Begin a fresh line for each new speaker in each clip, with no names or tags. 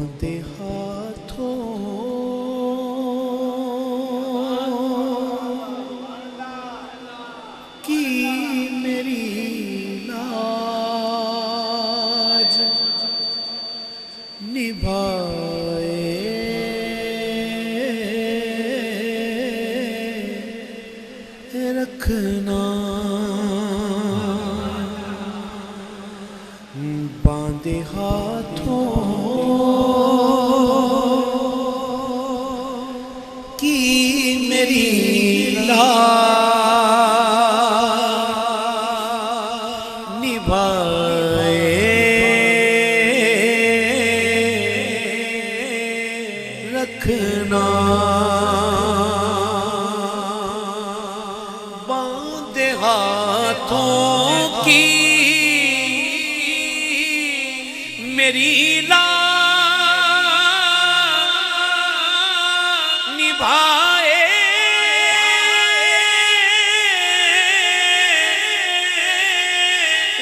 बांधे हाथों की मेरी लाज निभाए रखना। बांधे हाथों की मेरी लाज निभाए रखना। बांधे हाथों की मेरी लाज निभाए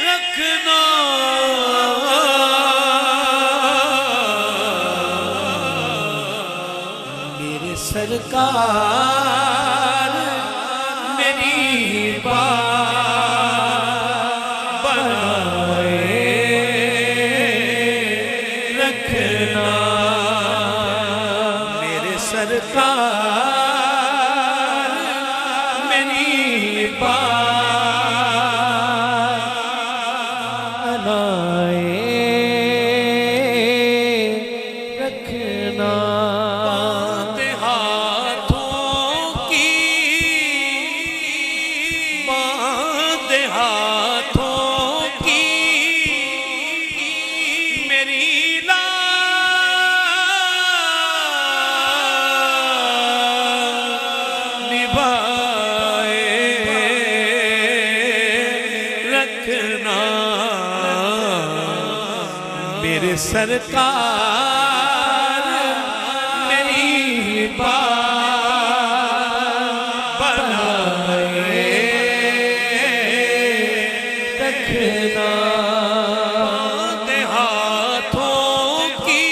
रखना। मेरे सरकार मेरी बात बनाए रखना। मेरे सरकार मेरी बात बनाए रखना। बांधे हाथों की बांधे हाथों की मेरी लाज निभाए रखना। मेरे सरकार मेरी बात बनाए रखना। बांधे हाथों की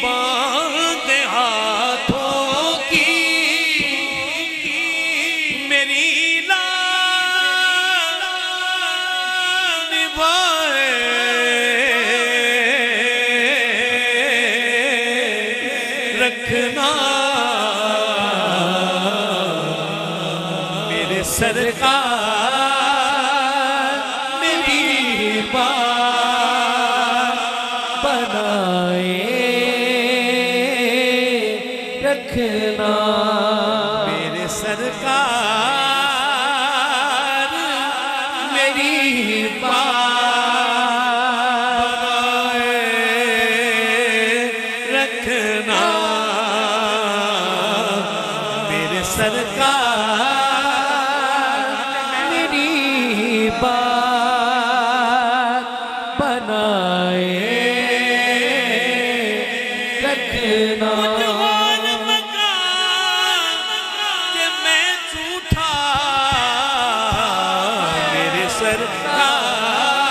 बांधे हाथों की मेरी लाज निभाए रखना। मेरे सरकार मेरी बात बनाए रखना। मेरे सरकार मेरी बात बनाए रखना। मेरे सरकार मेरी बात बनाए रखना। कि मैं झूठा मेरे सरकार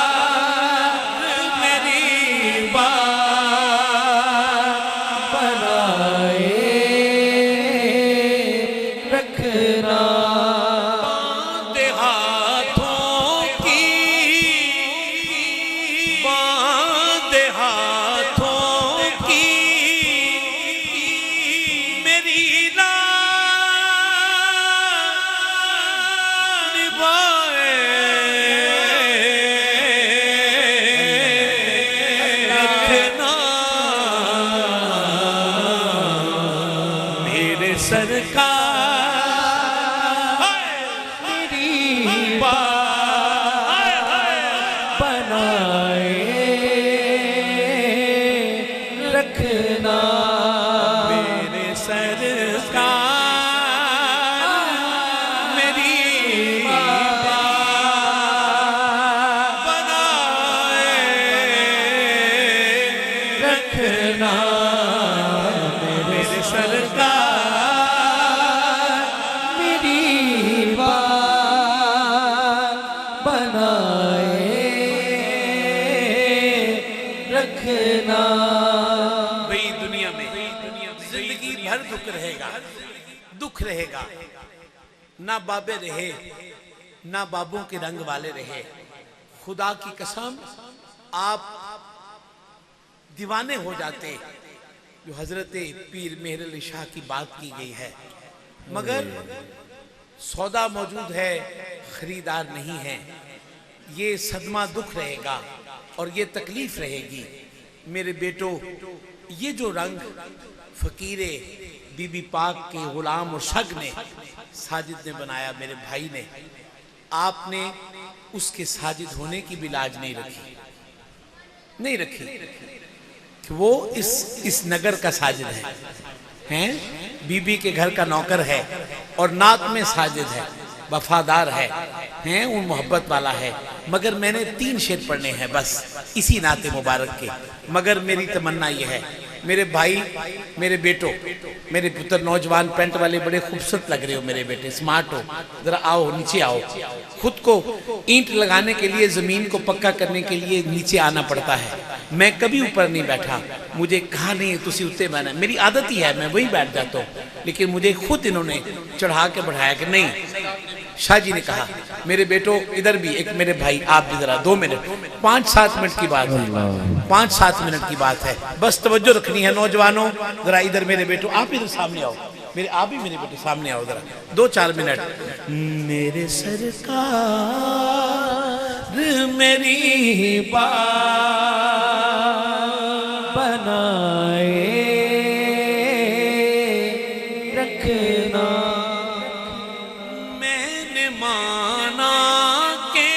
रखना।
भाई दुनिया में जिंदगी भर दुख रहेगा, दुख रहेगा, ना बाबे रहे ना बाबों के रंग वाले रहे। खुदा की कसम आप दीवाने हो जाते जो हजरत पीर मेहर अली शाह की बात की गई है, मगर सौदा मौजूद है, खरीदार नहीं है। ये सदमा दुख रहेगा और ये तकलीफ रहेगी। मेरे बेटो, ये जो रंग फकीरे बीबी पाक के गुलाम और शग ने, साजिद ने बनाया, मेरे भाई ने, आपने उसके साजिद होने की भी लाज नहीं रखी, नहीं रखी कि वो इस नगर का साजिद हैं, बीबी के घर का नौकर है और नात में साजिद है, वफादार है, उन मोहब्बत वाला है। मगर मैंने 3 शेर पढ़ने हैं बस इसी नाते मुबारक के। मगर मेरी तमन्ना ये है, मेरे भाई, मेरे बेटो, मेरे पुत्र, नौजवान पेंट वाले बड़े खूबसूरत लग रहे हो मेरे बेटे, स्मार्ट हो, जरा आओ नीचे आओ। खुद को ईंट लगाने के लिए, जमीन को पक्का करने के लिए नीचे आना पड़ता है। मैं कभी ऊपर नहीं बैठा, मुझे कहा नहीं तुसी उत्ते बैठना, मेरी आदत ही है, मैं वही बैठ जाता हूँ, लेकिन मुझे खुद इन्होंने चढ़ा के बढ़ाया कि नहीं। शाह जी ने कहा मेरे बेटो इधर भी, एक मेरे भाई आप भी जरा 2 मिनट, 5-7 मिनट की बात है, 5-7 मिनट की बात है, बस तवज्जो रखनी है नौजवानों। जरा इधर मेरे बेटो, आप इधर सामने आओ, मेरे आप भी मेरे बेटे सामने आओ जरा 2-4 मिनट। मेरे सरकार मेरी बात
बनाए रखना।
मैंने माना के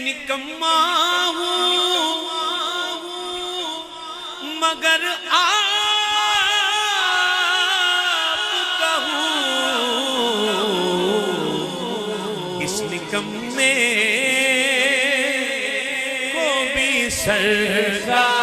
निकम्मा हूँ, मगर आपका हूँ इस निकम्मे को भी सरकार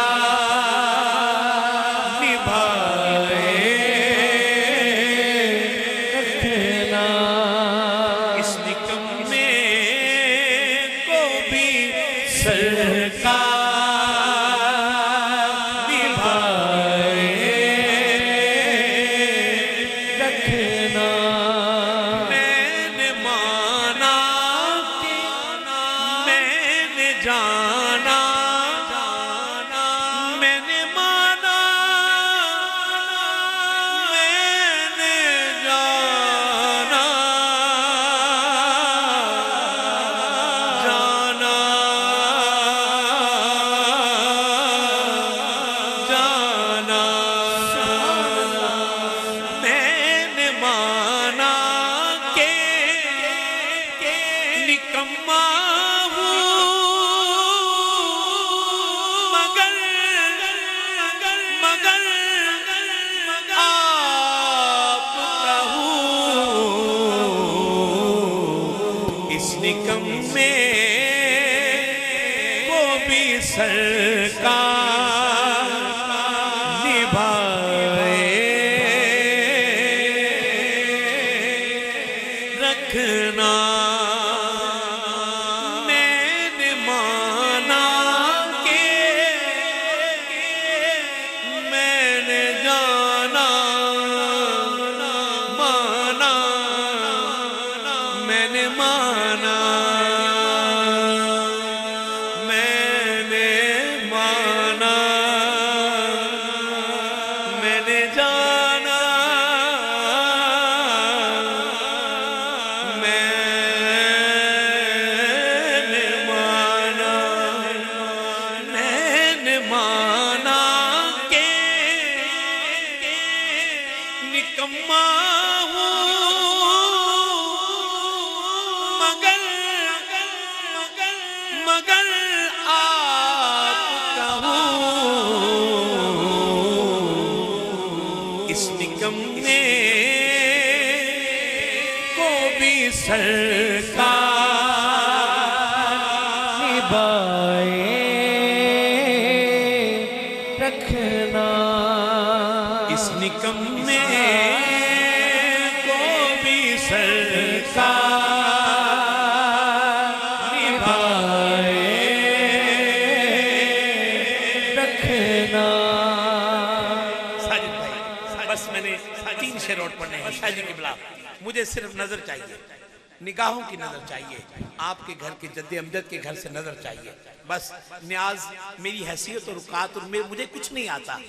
शेर और पढ़ने हैं शाह जी की बिला। मुझे सिर्फ नजर चाहिए, निगाहों की नजर चाहिए, आपके घर के जद्दे अमजद के घर से नजर चाहिए बस। न्याज मेरी हैसियत और रुकात और मुझे कुछ नहीं आता।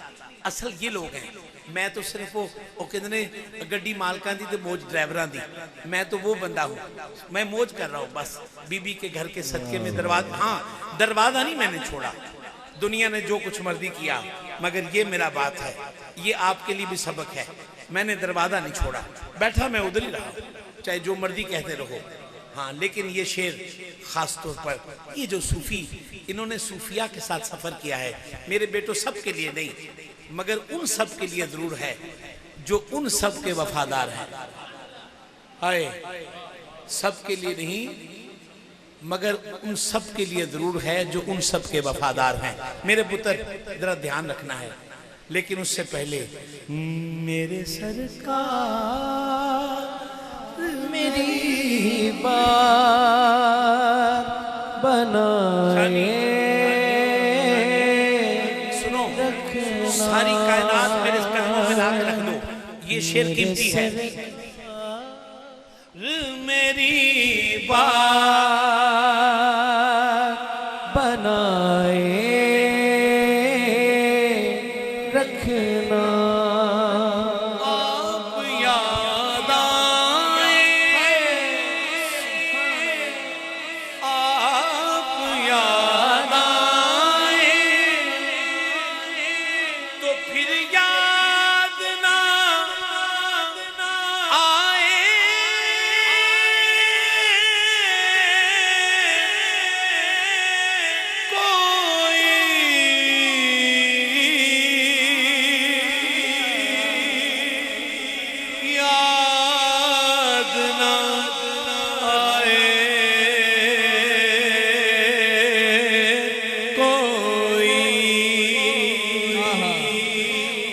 असल ये लोग हैं, मैं तो सिर्फ वो कहते गड्डी मालकां दी ते मौज ड्राइवरां दी, मैं तो वो बंदा हूँ, मैं मौज कर रहा हूँ बस। बीबी के घर के सदके में दरवाजा, हाँ दरवाजा नहीं मैंने छोड़ा, दुनिया ने जो कुछ मर्जी किया, मगर ये मेरा बात है, ये आपके लिए भी सबक है, मैंने दरवाजा नहीं छोड़ा, बैठा मैं उधर ही रहा, चाहे जो मर्जी कहते रहो। हाँ लेकिन ये शेर खास तौर पर ये जो सूफी, इन्होंने सूफिया के साथ सफर किया है, मेरे बेटों सब के लिए नहीं, मगर उन सब के लिए जरूर है जो उन सब के वफादार हैं। हाय, सब के लिए नहीं, मगर उन सब के लिए जरूर है जो उन सब के वफादार हैं। मेरे पुत्र जरा ध्यान रखना है, लेकिन उससे पहले मेरे सरकार
मेरी बात बनाए,
सुनो, सारी कायनात मेरे कदमों में ला के रख दो, ये शेर कीमती है। मेरी बात
बनाए रखना,
आप याद आए, आप याद आए, तो फिर याद ना आए, याद ना आए कोई,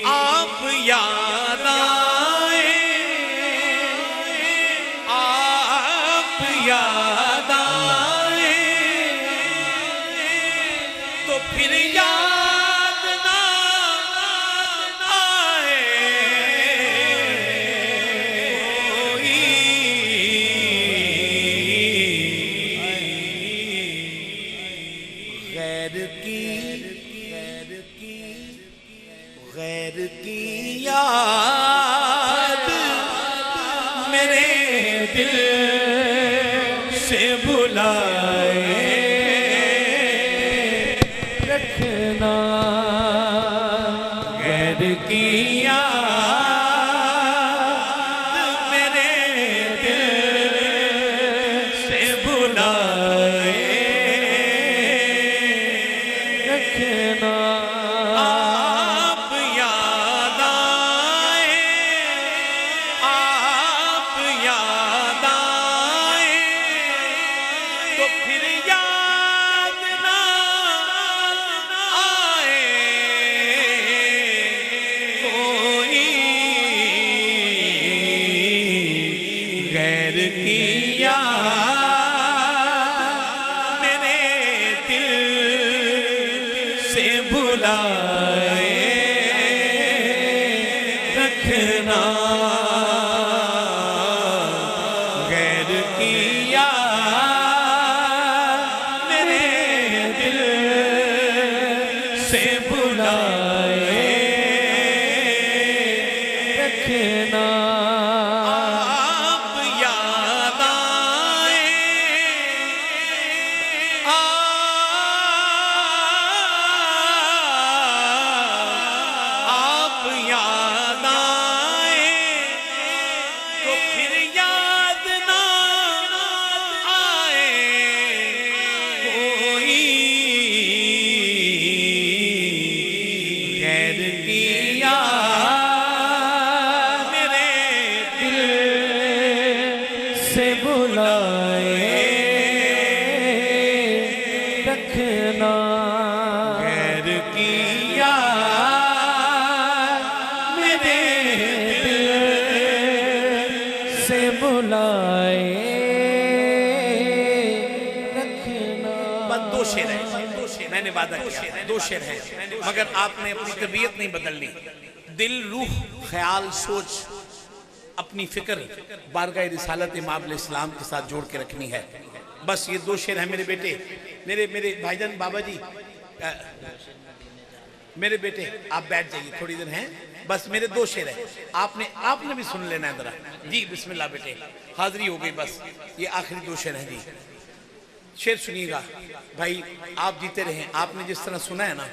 आप याद आए, आप याद आए, तो फिर याद ना आए गैर की याद मेरे दिल से बुलाए
रखना,
गैर की याद मेरे दिल से बुलाए
रखना,
आप याद आए, आप याद आए, तो फिर याद ना आए कोई, गैर की याद मेरे दिल से बुलाए रखना, गैर की याद मेरे दिल से बुलाए
रखना,
आप याद आए, आप याद आए, तो फिर याद ना आए कोई, गैर की याद मेरे दिल
से बुलाए रखना,
गैर की याद मेरे दिल
से बुलाए रखना।
बस दो शेर है, मैंने वादा किया, दो शेर है, मगर आपने अपनी तबीयत नहीं बदलनी। दिल, रूह, ख्याल, सोच अपनी फिक्र बारगाह रिसालत इमाम अलैहिस्सलाम के साथ जोड़ के रखनी है। बस ये 2 शेर हैं मेरे बेटे, मेरे भाईजान बाबा जी, मेरे बेटे आप बैठ जाइए, थोड़ी देर हैं, बस मेरे 2 शेर हैं, आपने भी सुन लेना है जरा जी। बिस्मिल्लाह बेटे, हाजिरी हो गई, बस ये आखिरी 2 शेर हैं जी। शेर सुनिएगा भाई, आप जीते रहें। आपने जिस तरह सुना है ना,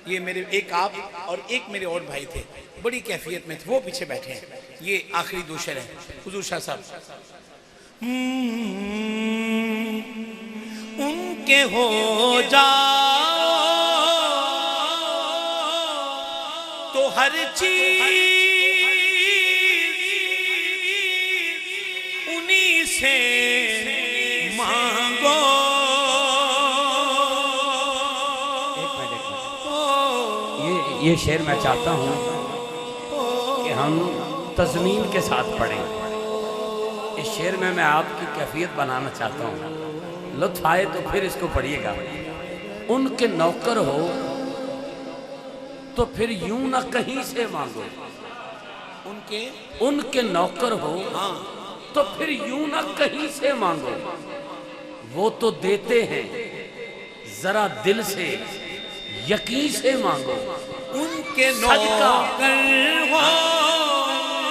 ये मेरे एक आप और एक मेरे और भाई थे, बड़ी कैफियत में थे, वो पीछे बैठे हैं। ये आखिरी 2 शेर हैं। हुजूर शाह साहब, उनके हो जाओ तो हर चीज उन्हीं से मांगो।
ये शेर मैं चाहता हूँ कि हम तज़मीन के साथ पढ़ें। इस शेर में मैं आपकी कैफियत बनाना चाहता हूँ, लुत्फ आए तो फिर इसको पढ़िएगा। उनके नौकर हो तो फिर यूं ना कहीं से मांगो। उनके नौकर हो
हाँ,
तो फिर यूं ना कहीं से मांगो। वो तो देते हैं, जरा दिल से यकीन से मांगो।
उनके
सदका
नौकर हो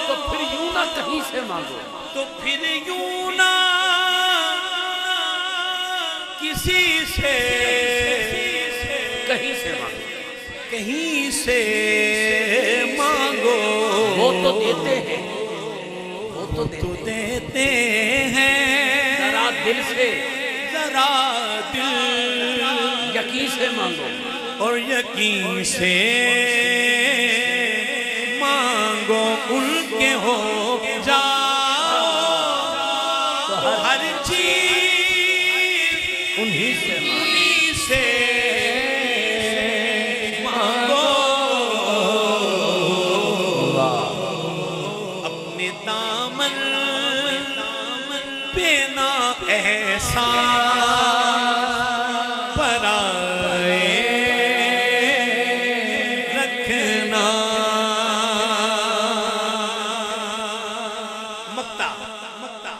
तो फिर यूं ना कहीं से मांगो।
तो फिर यूं ना किसी से,
कहीं से मांगो।
कहीं से मांगो।
वो तो देते हैं, वो तो
देते हैं,
जरा दिल से,
जरा दिल
यकीन से मांगो।
और यकीन से मांगो। उनके हो जाओ तो हर चीज
उन्हीं से मांगो।
उन्हीं से मांगो। अपने दामन पे ना एहसान पराए रखना।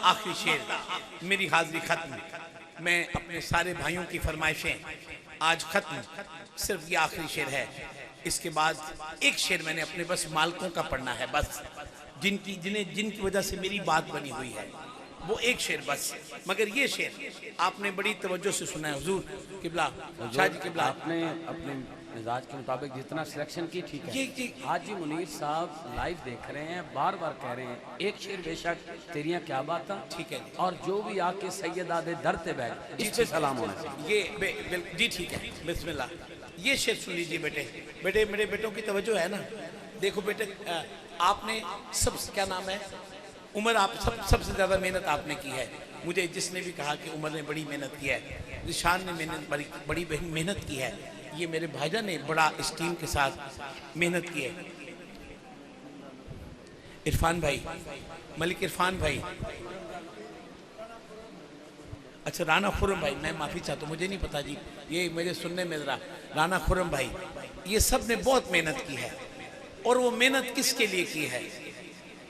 आखिरी शेर, मेरी हाजिरी खत्म। मैं अपने सारे भाइयों की फरमाइशें आज खत्म, सिर्फ ये आखिरी शेर है। इसके बाद एक शेर मैंने अपने बस मालकों का पढ़ना है, बस जिनकी वजह से मेरी बात बनी हुई है, वो एक शेर बस। मगर ये शेर आपने बड़ी तवज्जो से सुना है। हुजूर किबला, शाह जी किबला,
आपने अपने मिजाज के मुताबिक जितना सिलेक्शन की ठीक है।
जी।
हाजी मुनीर साहब लाइव देख रहे हैं, बार बार कह रहे हैं एक शेर बेशक तेरियां क्या बात है,
ठीक है।
और जो भी आके सैयदा दे दर ते बैठ, इस पे सलाम होना चाहिए।
ये जी ठीक है। बिस्मिल्लाह, ये शेर सुन लीजिए बेटे, मेरे बेटों की तवज्जो है ना। देखो बेटे, आपने सबसे, क्या नाम है, उमर, आप सबसे ज़्यादा मेहनत आपने की है। मुझे जिसने भी कहा कि उमर ने बड़ी मेहनत की है, निशान ने बड़ी मेहनत की है, ये मेरे भाईजान ने बड़ा स्टीम के साथ मेहनत की है। इरफान भाई, मलिक इरफान भाई, अच्छा राना खुर्रम भाई, मैं माफ़ी चाहता हूँ, मुझे नहीं पता जी, ये मेरे सुनने में ज़रा, राना खुर्रम भाई, ये सब ने बहुत मेहनत की है। और वो मेहनत किसके लिए की है?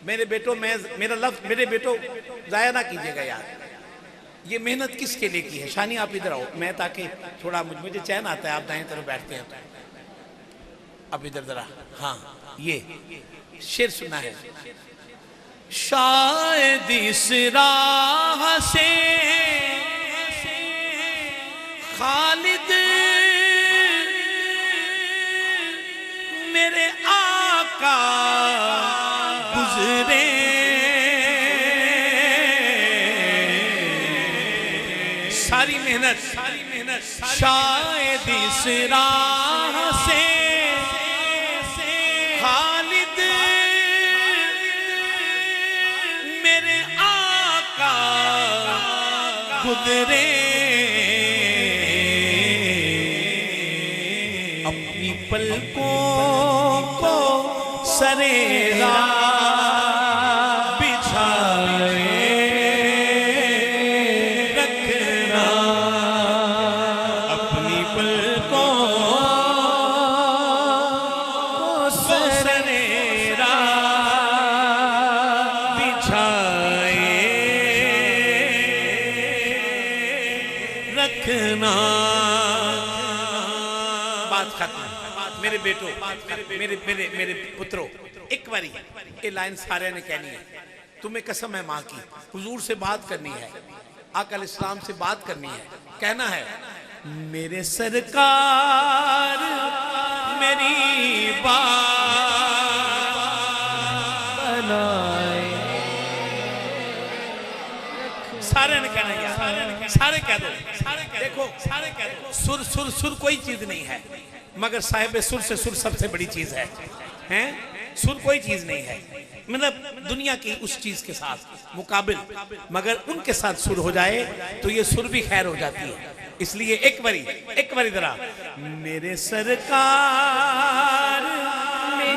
मेरे बेटों, मेरे बेटों ज़ाया ना कीजिएगा यार, ये मेहनत किसके लिए की है? शानी आप इधर आओ, मैं ताकि थोड़ा मुझे चैन आता है, आप दाएं तरफ बैठते हैं तो। अब इधर जरा, हाँ, ये शेर सुना है। शायद इस राह से खालिद मेरे आका गुजरे, सारी मेहनत शायद इस राह से खालिद मेरे आका गुजरे। अपनी पलकों को सरेगा रखना। बात खत्म। मेरे बेटो, मेरे मेरे मेरे पुत्रों, एक बारी ये लाइन सारे ने कहनी है। तुम्हें कसम है माँ की, हुजूर से बात करनी है, आका इस्लाम से बात करनी है। कहना है, मेरे सरकार मेरी बात
बनाए
सारे ने कहना यार, सारे कह दो, देखो सारे कह दो। सुर सुर सुर कोई चीज नहीं है, मगर साहिब सुर से सुर सबसे बड़ी चीज है। हैं? सुर कोई चीज नहीं है, मतलब दुनिया की उस चीज के साथ मुकाबिल, मगर उनके साथ सुर हो जाए तो ये सुर भी खैर हो जाती है। इसलिए एक बारी जरा, मेरे सरकार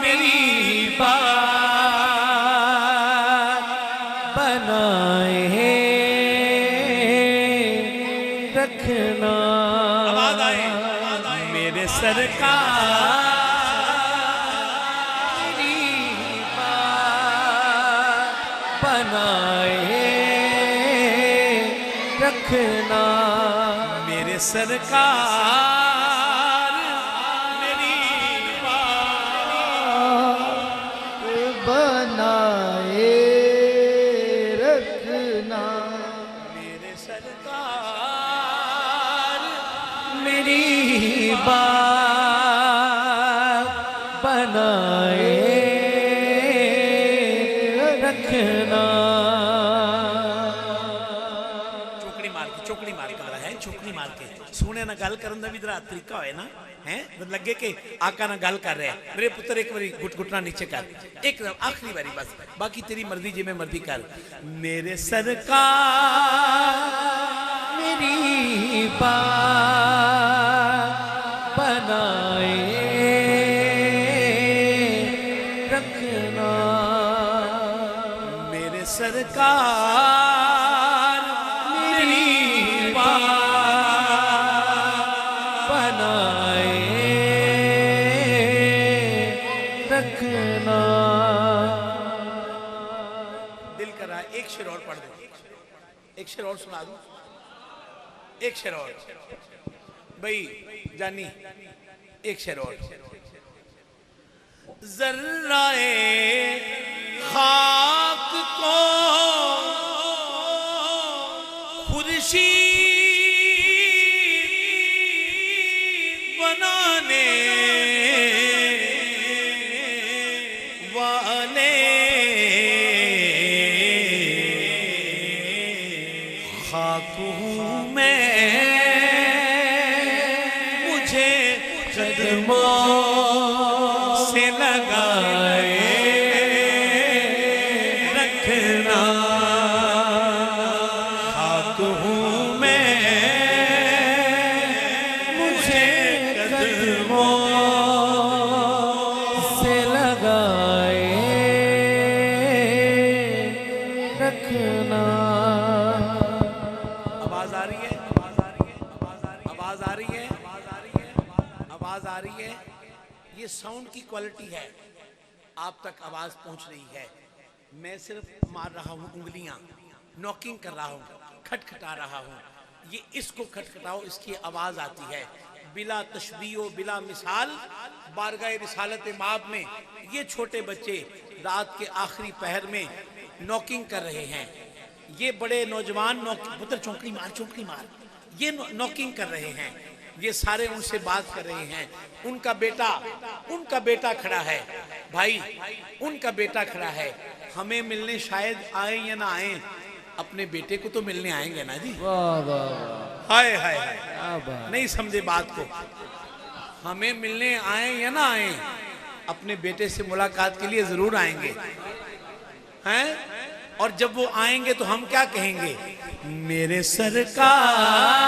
मेरी
बात बनाए रखना।
आवाज आए, मेरे सरकार
बनाए रखना।
मेरे सरकार मेरी बात
बनाए रखना।
मेरे सरकार
मेरी बात बनाए रखना।
चौकड़ी मार के जरा है, चौकड़ी मार के सोने ना गल करन दा भी जरा तरीका होए ना, हैं? लगे के आका ना गल कर रहे हैं। मेरे पुत्र एक बारी घुटना नीचे कर, एक आखिरी बारी बस, बाकी तेरी मर्जी जिमें मर्जी कर। मेरे सरकार
मेरी बात बनाए रखना।
मेरे सरकार मेरी बात
बनाए रखना।
दिल कर रहा है एक शेर और पढ़ दो, एक शेर और सुना दूं, एक शेर और भाई जानी, एक शेर और। जर्राए खाक को खुर्शीद बनाने वाले खाक हूँ मैं, मुझे कदमों से लगाए रखना। खाक हूँ मैं, मुझे कदमों
से लगाए रखना।
आवाज आ रही है, आवाज आ रही है, आवाज आ रही है, आवाज आ रही है, आवाज आ रही है। ये साउंड की क्वालिटी है, आप तक आवाज पहुंच रही है। मैं सिर्फ मार रहा हूं उंगलियां, नॉकिंग कर रहा हूं, खटखटा रहा हूं। ये इसको खटखटाओ, इसकी आवाज आती है। बिला तशबीह बिला मिसाल बारगाह रिसालत माब में ये छोटे बच्चे रात के आखिरी पहर में नॉकिंग कर रहे हैं। ये बड़े नौजवान पुत्र चौंकड़ी मार, ये नॉकिंग कर रहे हैं। ये सारे उनसे बात कर रहे हैं। उनका बेटा खड़ा है भाई, उनका बेटा खड़ा है। हमें मिलने शायद आए या ना आए, अपने बेटे को तो मिलने आएंगे ना जी।
वाह वाह
हाय हाय हाय,
क्या बात।
नहीं समझे बात को। हमें मिलने आए या ना आए, अपने बेटे से मुलाकात के लिए जरूर आएंगे, हैं? और जब वो आएंगे तो हम क्या कहेंगे? मेरे सरकार